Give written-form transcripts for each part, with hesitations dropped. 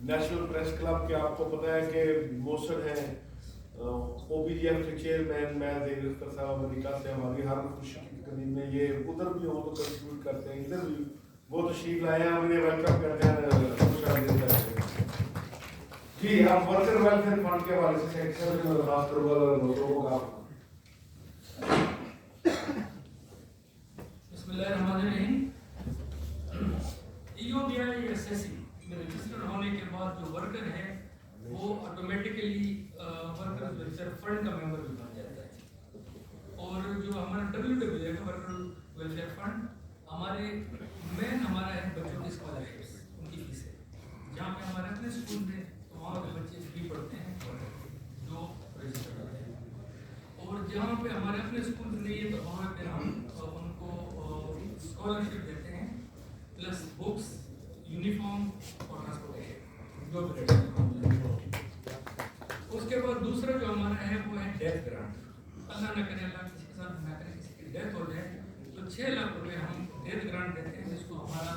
National press club کے آپ کو پتہ ہے کہ موسر ہیں OPGM کے چیئرمین میں زیر اختر صاحب امریکہ سے ہماری ہر خوشی کی تقریب میں یہ ادھر بھی ہوں تو کنٹریبیوٹ کرتے ہیں, ادھر بھی وہ تشریف لائے ہیں, ہم انہیں ویلکم کرتے ہیں. جی آپ ورکر ویلفیئر فنڈ کے حوالے سے سیکٹر میں درخواست کروں. بسم اللہ الرحمن الرحیم. EOBI SSC میں رجسٹر ہونے کے بعد جو ورکر ہے وہ آٹومیٹیکلی ورکر ویلفیئر فنڈ کا ممبر بھی بن جاتا ہے. اور جو ہمارا WW ہے ورکر ویلفیئر فنڈ ہمارا ہے بچوں کی اسکالرشپس, ان کی فیس ہے. جہاں پہ ہمارے اپنے اسکول میں تو وہاں پہ بچے فری پڑھتے ہیں جو رجسٹر ہوتے ہیں, اور جہاں پہ ہمارے اپنے اسکول نہیں ہے تو وہاں پہ ہم ان کو اسکالرشپ دیتے ہیں پلس بکس, یونیفارم اور ٹرانسپورٹیشن جو بھی. اس کے بعد دوسرا جو ہمارا ہے وہ ہے ڈیتھ گرانٹ. اللہ نہ کرے, اللہ کسی کے ساتھ نہ کرے, کسی کی ڈیتھ ہو جائے تو 6 لاکھ روپے ہم ڈیتھ گرانٹ دیتے ہیں, جس کو ہمارا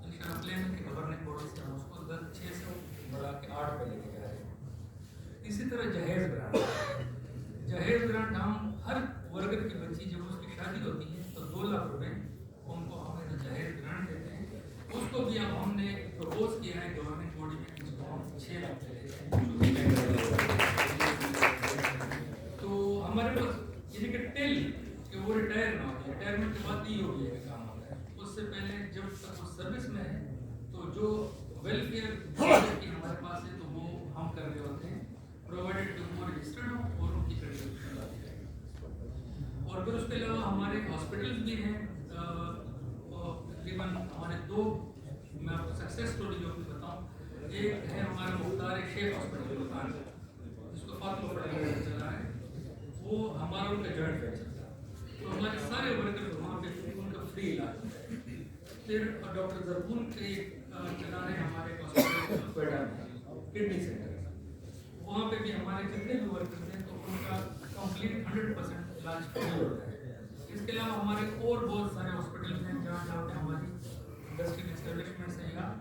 انشاءاللہ پلان کے گورنمنٹ باڈی سے ہم اس کو 6 سے بڑھا کے 8 پہ لے کے جا رہے ہیں. اسی طرح جہیز گرانٹ ہم ہر ورکر کی بچی جب اس کی شادی ہوتی ہے تو 2 لاکھ روپے ان کو ہمیں جہیز گرانٹ دیتے ہیں. اس کو بھی اب ہم نے پروپوز کیا ہے گورنمنٹ باڈی میں, جس کو ہم 6 لاکھ پہ لیتے ہیں. تو ہمارے پاس یعنی کہ ٹل کہ وہ ریٹائر نہ ہو جائے, ریٹائرمنٹ کے بعد EOBI کا کام ہوتا ہے. اس سے پہلے جب تک وہ سروس میں ہے تو جو ویلفیئر کی ہمارے پاس ہے تو وہ ہم کر رہے ہوتے ہیں, پرووائڈیڈ کہ وہ رجسٹرڈ ہو اور ان کی کنٹریبیوشن آتی ہے. اور پھر اس کے علاوہ ہمارے ہاسپٹلس بھی ہیں. تقریباً ہمارے 2 میں آپ کو سکسیس اسٹوری جو بھی بتاؤں. ایک ہے ہمارا مختار شیخ ہاسپٹل ملتان, جس کو فاطمہ فٹیلر چلا ہے, وہ ہمارا ان کا جوائنٹ وینچر تھا. تو ہمارے سارے ورکر وہاں پہ ان کا فری علاج ہوتا ہے. پھر ڈاکٹر زربون کے چلا رہے ہمارے ہاسپٹل کوئٹہ میں کڈنی سینٹر, وہاں پہ بھی ہمارے جتنے بھی ورکر ہیں تو ان کا کمپلیٹ 100% علاج فری ہوتا ہے. اس کے علاوہ ہمارے اور بہت سارے ہاسپٹل ہیں جہاں پہ ہماری انڈسٹریل اسٹیبلشمنٹس ہیں یا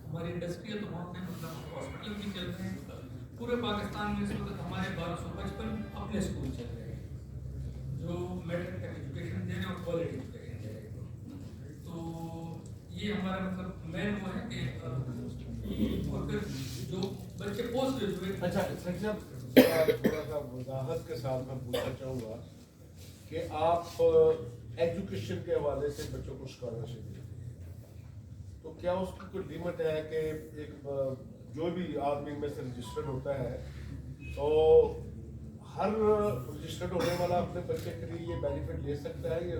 ہماری انڈسٹری ہے, تو وہاں پہ مطلب ہاسپٹل بھی چل رہے ہیں. پورے پاکستان میں اس وقت ہمارے 1255 اپنے اسکول چل رہے ہیں جو میٹرک تک ایجوکیشن دے رہے ہیں اور کوالٹی ایجوکیشن دے رہے ہیں. تو یہ ہمارا مطلب مین وہ ہے کہ جو بچے پوسٹ گریجویٹ. اچھا تھوڑا سا وضاحت کے ساتھ میں پوچھنا چاہوں گا کہ آپ ایجوکیشن کے حوالے سے بچوں کو اسکالرشپ دیتے ہیں, تو کیا اس کی کوئی لیمٹ ہے کہ ایک جو بھی آدمی میں سے رجسٹرڈ ہوتا ہے تو ہر رجسٹرڈ ہونے والا اپنے بچے کے لیے یہ بینیفٹ لے سکتا ہے, یا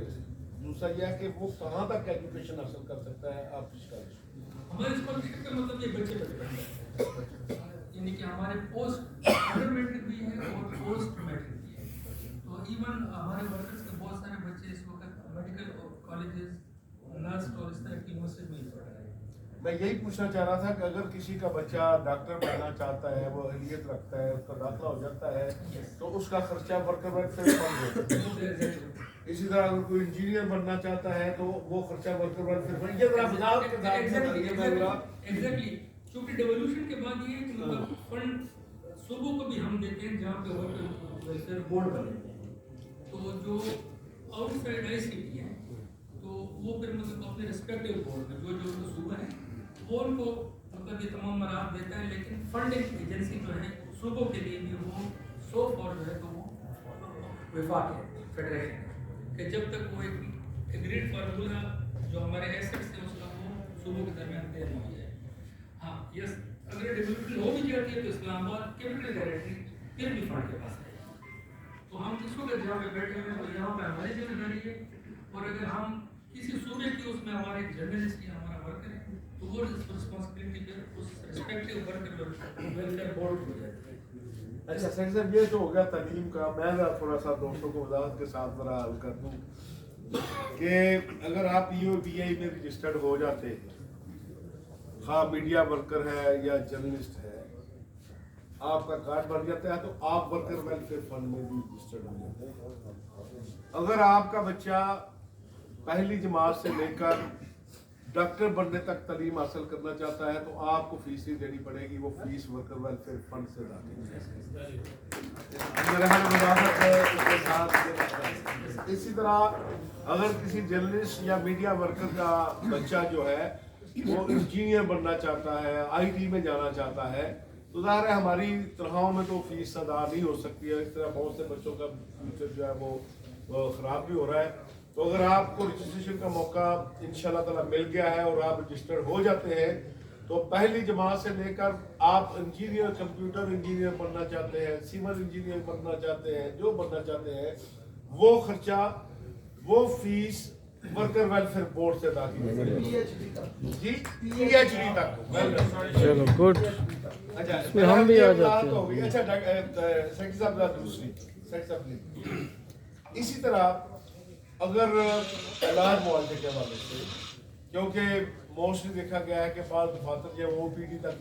دوسرا یہ ہے کہ وہ کہاں تک ایجوکیشن حاصل کر سکتا ہے آپ اسکالرشپ؟ ہمارے اسکالرشپ کا مطلب یہ بچے پر ڈپینڈ ہے, یعنی کہ ہمارے پوسٹ انڈر میٹرک بھی ہے اور پوسٹ میٹرک بھی ہے. تو ایون ہمارے ورکرس کے بہت سارے بچے اس وقت میڈیکل کالجز, نرس اور اس طرح کی یونیورسٹی میں پڑھ رہے ہیں. میں یہی پوچھنا چاہ رہا تھا کہ اگر کسی کا بچہ ڈاکٹر بننا چاہتا ہے, وہ اہلیت رکھتا ہے, اس کا داخلہ ہو جاتا ہے تو اس کا خرچہ ورکر ویلفیئر فنڈ ہوتا ہے. اسی طرح اگر کوئی انجینئر بننا چاہتا ہے تو وہ خرچہ ورکر ویلفیئر فنڈ. یہ ذرا وضاحت کے ساتھ ایگزیکٹلی کیونکہ ڈیولوشن کے بعد یہ ہے کہ مطلب فنڈ صوبوں کو بھی ہم دیتے ہیں جہاں پہ ورکر ویلفیئر بورڈ بنے ہیں. تو جو آؤٹ سائڈ ICT ہیں تو وہ پھر مطلب اپنے ریسپیکٹیو بورڈ میں جو صوبہ ہے وہ ان کو مطلب یہ تمام مراحت دیتا ہے. لیکن فنڈنگ ایجنسی جو ہے صوبوں کے لیے بھی وہ جو ہے تو وہ وفاق ہے, فیڈریشن ہے, کہ جب تک وہ ایک ایگریڈ فارمولا جو ہمارے ایسٹس ہیں اس کا وہ صوبوں کے درمیان طے نہ ہو جائے. ہاں یس, اگر ڈیولپمنٹ ہو بھی جاتی ہے تو اسلام آباد کیپٹل ٹیریٹری پھر بھی فنڈ کے پاس ہے. تو ہم اس وقت جہاں پہ بیٹھے ہوئے ہیں تو یہاں پہ ہماری ذمہ داری ہے. اور اگر ہم کسی صوبے کی اس میں ہمارے جرنلسٹ یا ہمارا ورکر ہے تو وہ رسپانسبلٹی پہ اس ریسپیکٹیو ورکر ویلفیئر بورڈ ہو جاتی ہے. اچھا سیکٹر صاحب, یہ تو ہو گیا تعلیم کا. میں تھوڑا سا دوستوں کو وضاحت کے ساتھ ذرا حل کر دوں کہ اگر آپ EOBI میں رجسٹرڈ ہو جاتے ہیں, خواہ میڈیا ورکر ہے یا جرنلسٹ ہے, آپ کا کارڈ بن جاتا ہے تو آپ ورکر ویلفیئر فنڈ میں بھی رجسٹرڈ ہو جاتے ہیں. اگر آپ کا بچہ پہلی جماعت سے لے کر डॉक्टर बनने तक तालीम हासिल करना चाहता है तो आपको फीस नहीं देनी पड़ेगी, वो फीस वर्कर वेलफेयर फंड से जाती है। इसी तरह अगर किसी जर्नलिस्ट या मीडिया वर्कर का बच्चा जो है वो इंजीनियर बनना चाहता है, IT में जाना चाहता है, तो ज़ाहिर है हमारी तनख्वाहों में तो फीस अदा नहीं हो सकती है। इस तरह बहुत से बच्चों का फ्यूचर जो है वो ख़राब भी हो रहा है। तो अगर आपको रजिस्ट्रेशन का मौका इंशाल्लाह ताला मिल गया है और आप रजिस्टर्ड हो जाते हैं तो पहली जमात से लेकर आप इंजीनियर, कंप्यूटर इंजीनियर बनना चाहते हैं, सिविल इंजीनियर बनना चाहते हैं, जो बनना चाहते हैं, वो खर्चा, वो फीस वर्कर वेलफेयर बोर्ड से अदा की जी, PhD तक। चलो गुड, अच्छा, इसमें हम भी आ जाते हैं। हो गई। अच्छा सेक्रेटरी साहब दूसरी सेक्रेटरी साहब इसी तरह अगर इलाज मुआवजे के हवाले से, क्योंकि मोस्टली देखा गया है कि बाद दफातर जो वो OPD तक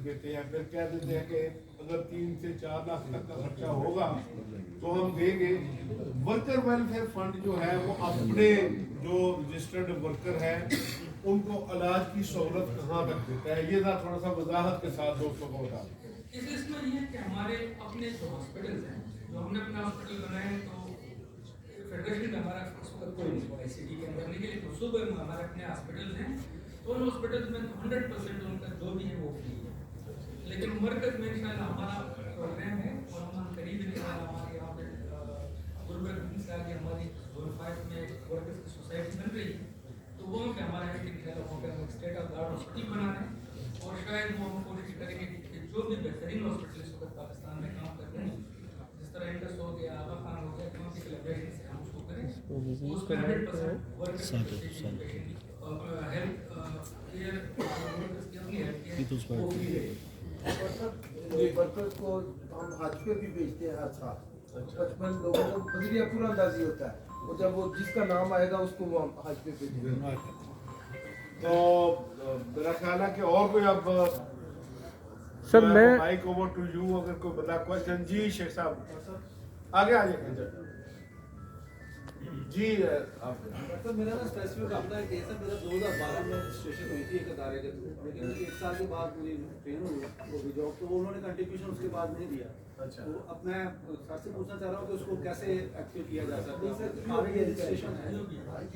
देते हैं, फिर कह देते हैं कि अगर 3 से 4 लाख तक का खर्चा होगा तो हम देंगे। वर्कर वेलफेयर फंड जो है वो अपने जो रजिस्टर्ड वर्कर हैं उनको इलाज की सहूलत कहाँ तक देता है, ये थोड़ा सा वजाहत के साथ दोस्तों को बता दें। इस लिस्ट में ये है कि हमारे अपने जो हॉस्पिटल्स हैं, जो हमने अपने हॉस्पिटल बनाए हैं, तो फेडरेशन में हमारा इस वक्त कोई नहीं हुआ ICT के अंदर, लेकिन तो सूबे में हमारे अपने हॉस्पिटल्स हैं, तो उन हॉस्पिटल्स में 100% उनका जो भी है वो फ्री है। लेकिन मरकज में इंशाल्लाह हमारा प्रोग्राम है और हम करीब इंशाल्लाह हमारे यहाँ पे गुरुबरकत से आगे हमारी जोन 5 में वर्कर्स की सोसाइटी बन रही है, तो वो कि हमारा है कि इंशाल्लाह वहाँ पे हम state of the art hospital बना रहे हैं और शायद वो हम कोशिश करेंगे कि जो भी बेहतरीन हॉस्पिटल इस वक्त पाकिस्तान में काम कर रहे हैं, जिस तरह इंडस हो गया, आगा खान हो गया, कौन सी कोलैबोरेशन से हम उसको करें, उसमें 100% वर्कर्स हेल्थ केयर वर्कर्स की अपनी हेल्थ केयर वो फ्री है। वर्कर्स को हम हज पे भी भेजते हैं हर साल। 55 लोगों को बजरिया पूरा अंदाजी होता है, और जब वो जिसका नाम आएगा उसको वो हम हज पे भेजेंगे। तो मेरा ख्याल है कि और कोई अब सर मैं माइक ओवर टू यू, अगर कोई बंदा क्वेश्चन। जी शेख साहब आगे आ जाइए जी। आप तो मेरा ना स्पेसिफिक अपना केस है। मेरा 2012 में रजिस्ट्रेशन हुई थी एक अदारे के थ्रू, लेकिन 1 साल के बाद मुझे ट्रेन हुई वो भी जॉब, तो उन्होंने कंट्रीब्यूशन उसके बाद नहीं दिया। अच्छा। तो अब मैं सर से पूछना चाह रहा हूँ कि उसको कैसे एक्टिव किया जा सकता है। आगे रजिस्ट्रेशन है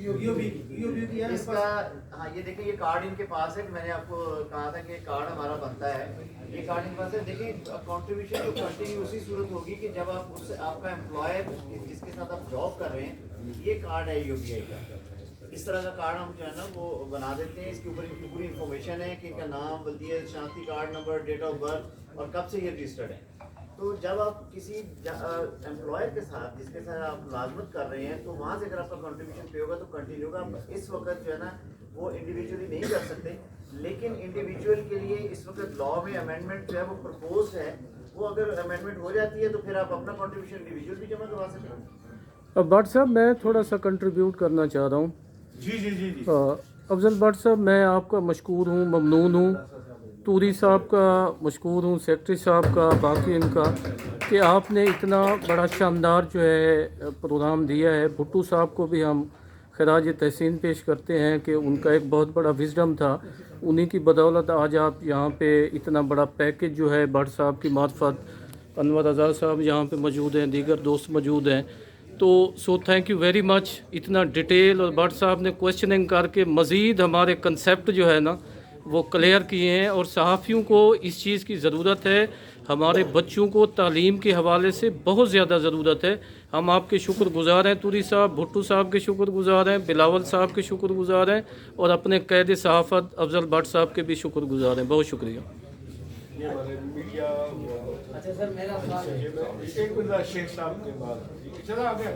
EOB की है इसका। हाँ ये देखिए, ये कार्ड इनके पास है। मैंने आपको कहा था कि कार्ड हमारा बनता है, ये कार्ड इनके पास है। देखिए कंट्रीब्यूशन तो कंटिन्यू उसी सूरत होगी कि जब आप उससे आपका एम्प्लॉयर जिसके साथ आप जॉब कर रहे हैं, ये कार्ड है UBI का। इस तरह का कार्ड हम जो है ना वो बना देते हैं। इसके ऊपर इनकी पूरी इन्फॉर्मेशन है कि इनका नाम, बल्दियत, शनाख्ती card number, date of birth और कब से ये रजिस्टर्ड है। तो जब आप किसी एम्प्लॉयर के साथ जिसके साथ आप मुलाजमत कर रहे हैं, तो वहाँ से अगर आपका कंट्रीब्यूशन पे होगा तो कंटिन्यू होगा। आप इस वक्त जो है ना वो इंडिविजुअली नहीं कर सकते, लेकिन इंडिविजुअल के लिए इस वक्त लॉ में अमेंडमेंट जो है वो प्रपोज है। वो अगर अमेंडमेंट हो जाती है तो फिर आप अपना कंट्रीब्यूशन इंडिविजुअल भी जमा करवा सकते हैं। अब भट्ट साहब मैं थोड़ा सा कंट्रीब्यूट करना चाह रहा हूँ। जी जी जी जी। अफजल भट्ट साहब मैं आपका मशकूर हूँ, ममनून हूँ, तूरी साहब का मशकूर हूँ, सेक्रेटरी साहब का, बाकी इनका, कि आपने इतना बड़ा शानदार जो है प्रोग्राम दिया है। भुट्टू साहब को भी हम खराज तहसीन पेश करते हैं कि उनका एक बहुत बड़ा विजडम था, उन्हीं की बदौलत आज आप यहाँ पे इतना बड़ा पैकेज जो है भट्ट साहब की मार्फत, अनवर आज़ाद साहब यहाँ पे मौजूद हैं, दीगर दोस्त मौजूद हैं। तो so thank you very much. इतना डिटेल और भट्ट साहब ने क्वेश्चनिंग करके मज़ीद हमारे कंसेप्ट जो है ना वो क्लियर किए हैं। और सहाफ़ियों को इस चीज़ की ज़रूरत है, हमारे बच्चों को तालीम के हवाले से बहुत ज़्यादा ज़रूरत है। हम आपके शुक्रगुज़ार हैं तूरी साहब, भुट्टू साहब के शुक्रगुज़ार हैं, बिलावल साहब के शुक्रगुज़ार हैं, और अपने कैद सहाफ़त अफजल भट्ट साहब के भी शुक्रगुज़ार हैं। बहुत शुक्रिया। ये हमारे मीडिया। अच्छा सर मेरा एक मिनट शेख साहब के बाद चला आ गया।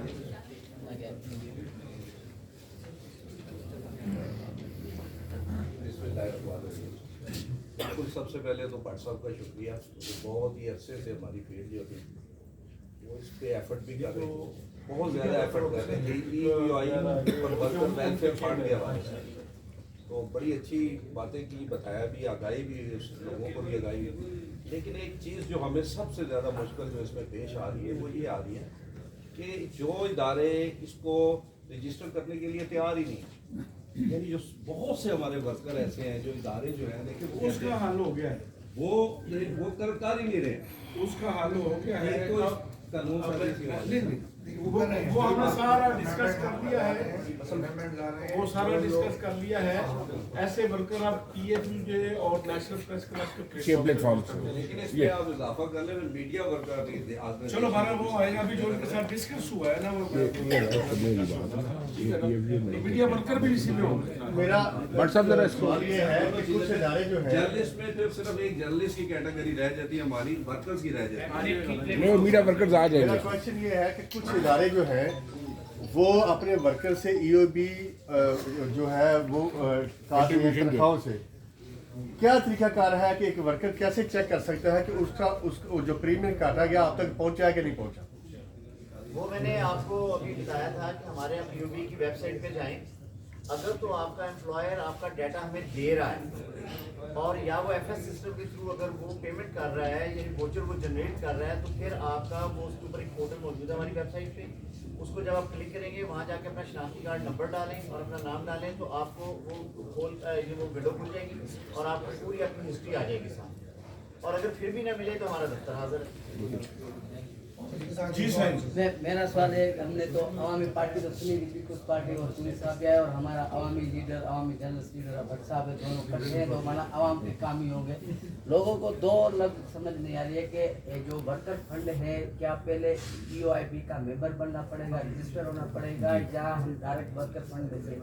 बिल्कुल, सबसे पहले तो भट्ट साहब का शुक्रिया, बहुत ही अरसे से हमारी फील्ड जो थी वो इस पे एफर्ट भी कर रहे थे, बहुत ज़्यादा एफर्ट कर रहे थे वर्कर वेलफेयर फंड के हवाले से। तो बड़ी अच्छी बातें की, बताया भी, आगाही भी, लोगों को भी आगाही भी। लेकिन एक चीज़ जो हमें सबसे ज़्यादा मुश्किल जो इसमें पेश आ रही है वो ये आ रही है कि जो इदारे इसको रजिस्टर करने के लिए तैयार ही नहीं, यानी जो बहुत से हमारे वर्कर ऐसे हैं जो इदारे जो हैं देखिए वो उसका हल हो गया है, वो कर ही नहीं रहे। उसका हल हो गया है। ये तो कानून साजी की बात है। वो हमने सारा डिस्कस कर लिया है, वो सारा डिस्कस कर लिया है। ऐसे वर्कर आप PFUJ और नेशनल प्रेस क्लब के प्लेटफॉर्म लेकिन इस पे आप इजाफा कर लें मीडिया वर्कर नहीं आज चलो हमारा वो आएगा अभी जो उनके साथ डिस्कस हुआ है ना, वो मीडिया वर्कर भी इसी में होंगे। मेरा सवाल ये है कि कुछ इदारे जो है जर्नलिस्ट में तो सिर्फ एक जर्नलिस्ट की कैटेगरी रह जाती है, हमारी वर्कर्स की रह जाती है। मीडिया वर्कर्स आ जाएंगे। मेरा क्वेश्चन ये है कि कुछ इदारे जो हैं वो अपने वर्कर से EOB जो है वो काट रहे हैं तनख्वाहों से। क्या तरीकाकार है कि एक वर्कर कैसे चेक कर सकता है कि उसका जो प्रीमियम काटा गया आप तक पहुंचा है कि नहीं पहुंचा? वो मैंने आपको अभी बताया था कि हमारे यहाँ PUB की वेबसाइट पे जाएं, अगर तो आपका एम्प्लॉयर आपका डाटा हमें दे रहा है और या वो FS सिस्टम के थ्रू अगर वो पेमेंट कर रहा है यानी वोचर वो जनरेट कर रहा है, तो फिर आपका वो उसके ऊपर एक पोर्टल मौजूद है हमारी वेबसाइट पे। उसको जब आप क्लिक करेंगे वहाँ जाके अपना शनाख्ती कार्ड नंबर डालें और अपना नाम डालें तो आपको वो विंडो खुल जाएगी और आपको पूरी अपनी हिस्ट्री आ जाएगी साथ। और अगर फिर भी ना मिले तो हमारा दफ्तर हाजिर है। जी सर, मेरा सवाल है, हमने तो अवामी पार्टी तो सुनी नहीं, पीपल्स पार्टी और पुलिस साहब आए और हमारा अवामी लीडर अवामी जर्नलिस्ट लीडर भट्ट साहब है, दोनों खड़े हैं, तो हमारा अवाम के काम ही होंगे। लोगों को दो लग समझ नहीं आ रही है कि जो वर्कर फंड है क्या पहले EOIP का मेंबर बनना पड़ेगा, रजिस्टर होना पड़ेगा, या हम डायरेक्ट वर्कर फंड में से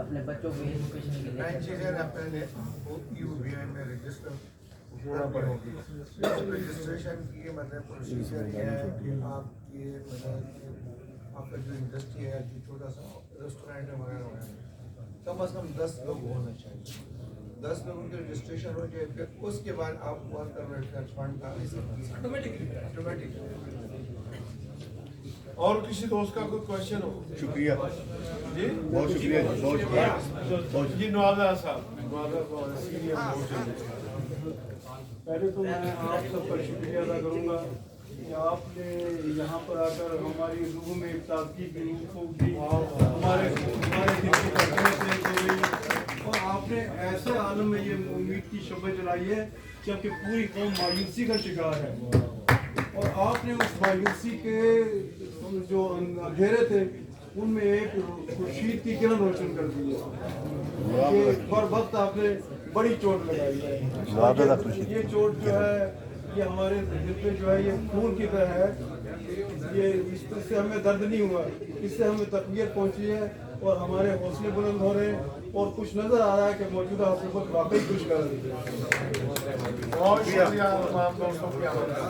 अपने बच्चों को एजुकेशन के लिए होना पड़ेगी। रजिस्ट्रेशन की मतलब प्रोसीजर ये है कि आपकी मतलब आपका जो इंडस्ट्री है, जो छोटा सा रेस्टोरेंट है वगैरह कम अज़ कम 10 लोग होने चाहिए। 10 लोगों की रजिस्ट्रेशन हो जाए, फिर उसके बाद आप वर्कर वेलफेयर फंड का ऑटोमेटिक। और किसी दोस्त का कोई क्वेश्चन हो? शुक्रिया जी बहुत शुक्रिया जी, बहुत शुक्रिया जी। नवाजा साहब सीनियर। पहले तो मैं आप सबका शुक्रिया अदा करूँगा कि आपने यहाँ पर आकर हमारी रूह में ताज़गी की, हमारे दिल की धड़कनें तेज हो गई और आपने ऐसे आलम में ये उम्मीद की शब जलाई है जबकि पूरी कौम मायूसी का शिकार है और आपने उस मायूसी के जो अंधेरे थे उनमें एक खुर्शीद की किरण रोशन कर दी है। हर वक्त आपने बड़ी चोट लगाई है। ये चोट जो है ये हमारे दिल पे जो है ये खून की तरह है। ये इससे हमें दर्द नहीं हुआ, इससे हमें तकलीफ पहुंची है और हमारे हौसले बुलंद हो रहे हैं और कुछ नजर आ रहा है कि मौजूदा हुकूमत वाकई कुछ कर रही है। बहुत शुक्रिया तमाम दोस्तों की आमद का।